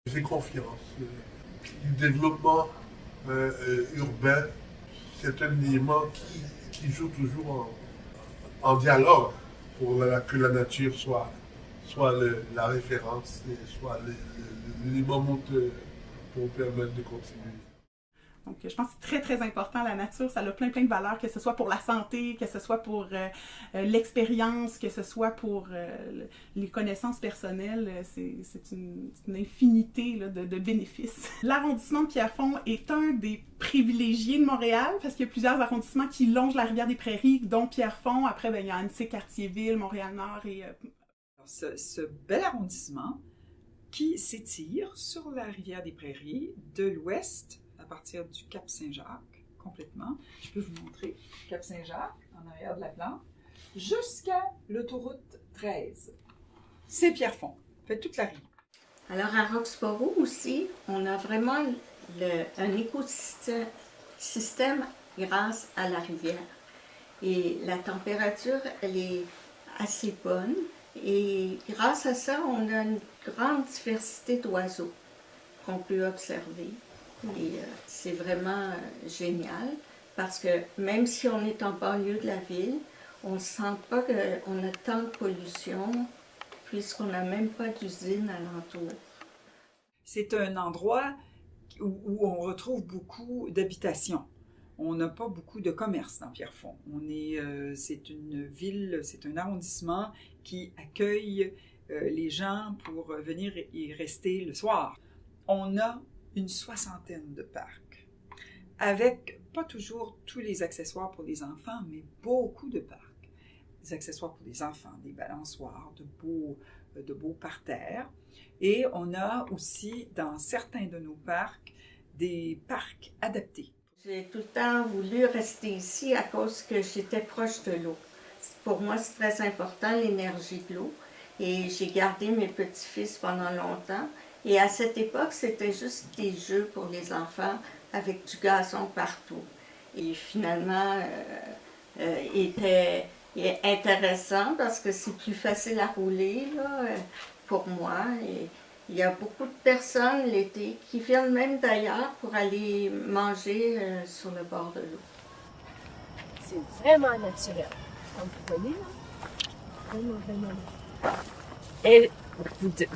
J'ai confiance. Le développement urbain, c'est un élément qui joue toujours en dialogue pour que la nature soit la référence, et soit l'élément moteur pour permettre de continuer. Donc, je pense que c'est très, très important. La nature, ça a plein, plein de valeurs, que ce soit pour la santé, que ce soit pour l'expérience, que ce soit pour les connaissances personnelles. C'est une infinité là, de bénéfices. L'arrondissement de Pierrefonds est un des privilégiés de Montréal, parce qu'il y a plusieurs arrondissements qui longent la rivière des Prairies, dont Pierrefonds. Après, ben, il y a Annecy, Cartierville, Montréal-Nord et... Ce bel arrondissement qui s'étire sur la rivière des Prairies de l'ouest à partir du Cap Saint-Jacques, complètement. Je peux vous montrer Cap Saint-Jacques, en arrière de la plante, jusqu'à l'autoroute 13. C'est Pierrefonds, fait toute la rive. Alors à Roxborough aussi, on a vraiment un écosystème grâce à la rivière. Et la température, elle est assez bonne. Et grâce à ça, on a une grande diversité d'oiseaux qu'on peut observer. Et c'est vraiment génial parce que même si on est en banlieue de la ville, on ne sent pas qu'on a tant de pollution puisqu'on n'a même pas d'usine alentour. C'est un endroit où on retrouve beaucoup d'habitations. On n'a pas beaucoup de commerce dans Pierrefonds. C'est une ville, c'est un arrondissement qui accueille les gens pour venir y rester le soir. On a une 60aine de parcs, avec pas toujours tous les accessoires pour les enfants, mais beaucoup de parcs. Des accessoires pour les enfants, des balançoires, de beaux parterres. Et on a aussi, dans certains de nos parcs, des parcs adaptés. J'ai tout le temps voulu rester ici à cause que j'étais proche de l'eau. Pour moi, c'est très important, l'énergie de l'eau. Et j'ai gardé mes petits-fils pendant longtemps. Et à cette époque, c'était juste des jeux pour les enfants avec du gazon partout. Et finalement, était intéressant parce que c'est plus facile à rouler là, pour moi. Et il y a beaucoup de personnes l'été qui viennent même d'ailleurs pour aller manger sur le bord de l'eau. C'est vraiment naturel. Comme vous voyez, là. Vraiment, vraiment naturel. Et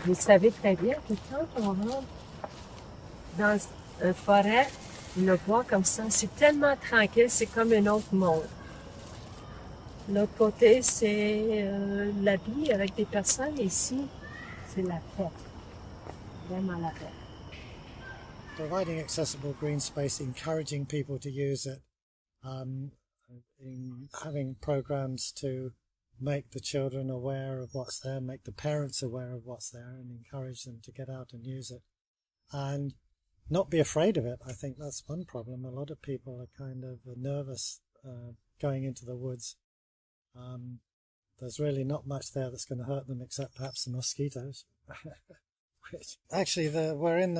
vous savez très bien que quand on rentre dans une forêt, le bois comme ça, c'est tellement tranquille, c'est comme un autre monde. L'autre côté, c'est la vie avec des personnes. Ici, c'est la paix. Vraiment la paix. Providing accessible green space, encouraging people to use it, in having programs to make the children aware of what's there, make the parents aware of what's there, and encourage them to get out and use it. And not be afraid of it. I think that's one problem. A lot of people are kind of nervous going into the woods. There's really not much there that's going to hurt them except perhaps the mosquitoes. Actually, we're in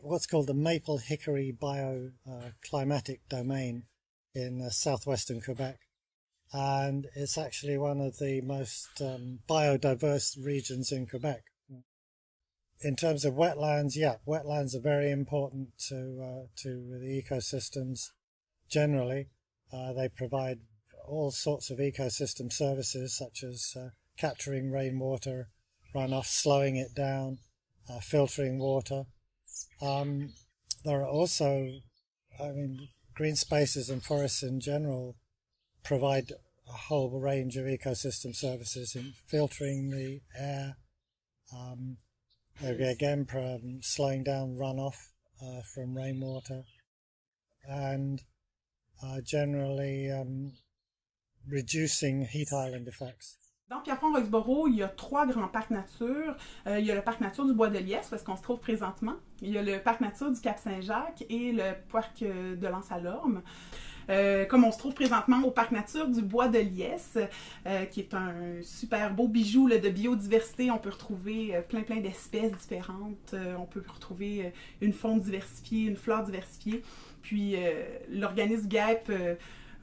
what's called the Maple Hickory Bioclimatic Domain in southwestern Quebec. And it's actually one of the most biodiverse regions in Quebec. In terms of wetlands, wetlands are very important to the ecosystems generally. They provide all sorts of ecosystem services such as capturing rainwater runoff, slowing it down, filtering water. There are also, green spaces and forests in general provide a whole range of ecosystem services in filtering the air, again slowing down runoff from rainwater, and generally reducing heat island effects. Dans Pierrefonds-Roxborough, il y a 3 grands parcs nature. Il y a le parc nature du Bois de Liesse, où est-ce qu'on se trouve présentement. Il y a le parc nature du Cap-Saint-Jacques et le parc de l'Anse-à-l'Orme. Comme on se trouve présentement au parc nature du Bois de Liesse, qui est un super beau bijou là, de biodiversité. On peut retrouver plein d'espèces différentes. On peut retrouver une faune diversifiée, une flore diversifiée. Puis l'organisme GAEP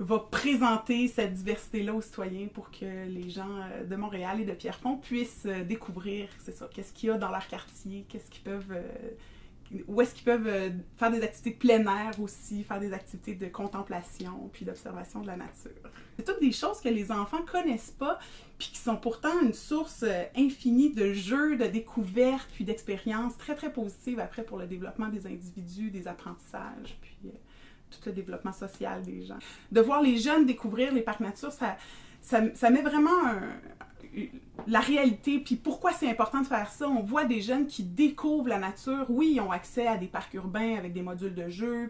va présenter cette diversité-là aux citoyens pour que les gens de Montréal et de Pierrefonds puissent découvrir, c'est ça, qu'est-ce qu'il y a dans leur quartier, qu'est-ce qu'ils peuvent... où est-ce qu'ils peuvent faire des activités de plein air aussi, faire des activités de contemplation puis d'observation de la nature. C'est toutes des choses que les enfants connaissent pas puis qui sont pourtant une source infinie de jeux, de découvertes puis d'expériences très très positives après pour le développement des individus, des apprentissages puis tout le développement social des gens. De voir les jeunes découvrir les parcs nature, ça met vraiment la réalité, puis pourquoi c'est important de faire ça. On voit des jeunes qui découvrent la nature. Oui, ils ont accès à des parcs urbains avec des modules de jeu,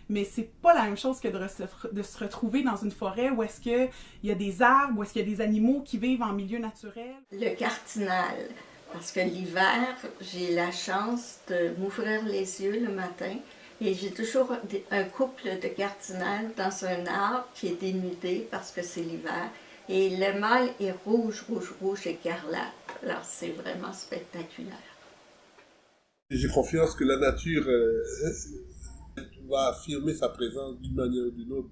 mais c'est pas la même chose que de se retrouver dans une forêt où est-ce qu'il y a des arbres, où est-ce qu'il y a des animaux qui vivent en milieu naturel. Le cardinal, parce que l'hiver, j'ai la chance de m'ouvrir les yeux le matin et j'ai toujours un couple de cardinal dans un arbre qui est dénudé parce que c'est l'hiver. Et le mâle est rouge, rouge, rouge, écarlate. Alors, c'est vraiment spectaculaire. J'ai confiance que la nature va affirmer sa présence d'une manière ou d'une autre